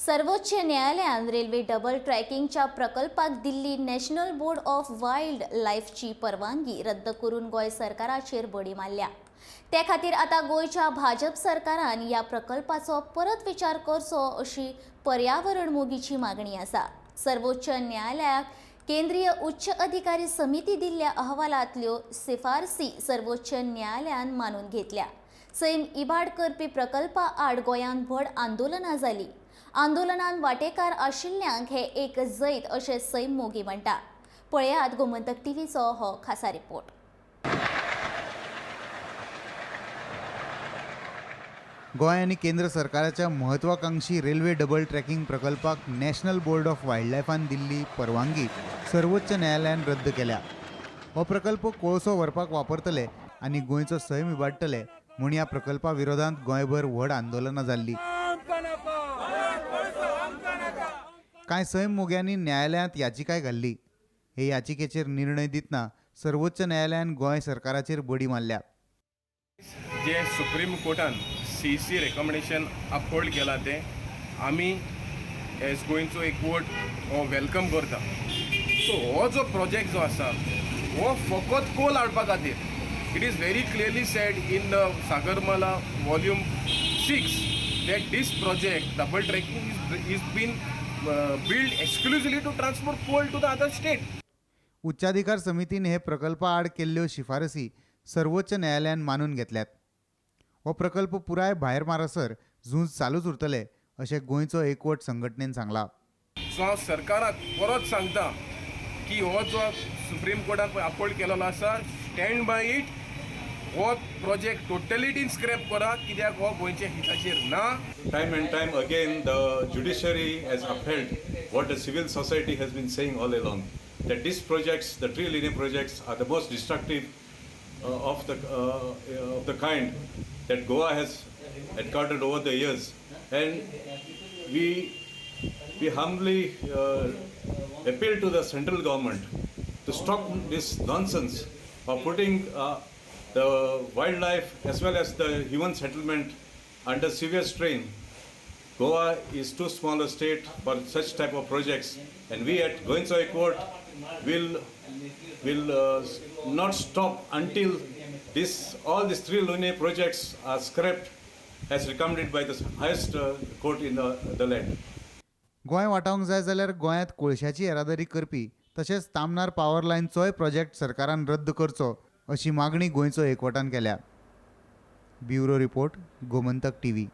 सर्वोच्च न्यायालयान railway double ट्रॅकिंगच्या प्रकल्पाक Delhi national board of wild लाईफची परवानगी रद्द करून गोय सरकाराचेर बडी मारल्या। त्या खातीर आता गोयच्या भाजप सरकारान या प्रकल्पाचो परत विचार करचो अशी पर्यावरण मोगीची मागणी आसा। सर्वोच्च न्यायालयाक केंद्रीय उच्च अधिकारी समिती दिल्ल्या अहवालांतल्यो शिफारसी सर्वोच्च न्यायालयान मानून घेतल्या। सैम इबाड करपी प्रकल्पा आड गोंयांत व्हड आंदोलनां जाली। आंदोलनान वांटेकार आशिल्ल्यांक हे एक जैत अशें सैम मोगी म्हणटा। पळयात गोमंतक टीव्हीचो हो खासा रिपोर्ट। गोंय आनी केंद्र सरकाराच्या महत्वाकांक्षी रेल्वे डबल ट्रॅकिंग प्रकल्पाक नॅशनल बोर्ड ऑफ वायल्ड लायफान दिल्ली परवानगी सर्वोच्च न्यायालयान रद्द केल्या। हो प्रकल्प कोळसो व्हरपाक वापरतले आनी गोंयचो सैम इबाडटले म्हूण ह्या प्रकल्पा विरोधांत गोंयभर व्हड आंदोलनां जाल्लीं। कांय सैम मोग्यांनी न्यायालयांत याचिकाय घाल्ली। हे याचिकेचेर निर्णय दितना सर्वोच्च न्यायालयान गोंय सरकाराचेर बडी मारल्या। जे सुप्रीम कोर्टान सीसी रेकमेंडेशन अपहोल्ड केला ते आमी एज गोंयचो एक वोट हो वेलकम करता। सो हो जो प्रोजेक्ट जो आसा हो फकत कोल हाडपा खातीर it is very clearly said in the Sagarmala volume 6 that this project double tracking is been built exclusively to transport coal to the other state. उच्चाधिकार समितीने हे प्रकल्पा आड केल्ल्यो शिफारसी सर्वोच्च न्यायालयान मानून घेतल्यात। हो प्रकल्प पुराय भायर मारसर झूज चालूच उरतले अशें गोंयचो एकवट संघटनेन सांगला। सो हांव सरकाराक परत सांगता की हो जो सुप्रीम कोर्टान अपहोल्ड केलेलो आसा स्टँड बाय इट। हो प्रोजेक्ट टोटलिटीन स्क्रॅप करा कित्याक हो गोंयच्या हिताचेर ना। Time and time again the judiciary has upheld what the civil society has been saying all along, that these projects, the tree linear projects, are the most destructive of the kind that Goa has encountered over the years, and we humbly appeal to the central government to stop this nonsense of putting the wildlife as well as the human settlement under severe strain. Goa is too small a state for such type of projects, and we at Goenso Court will not stop until all these three linear projects are scrapped as recommended by the highest court in the land. Goa वाटावंक जाय जाल्यार गोंयांत कोळशाची येरादारी करपी तशेंच Tamnar power लायनचोय project सरकारान रद्द करचो अशी मागणी गोंयचो एकवटान केल्या। Bureau report, Gomantak TV.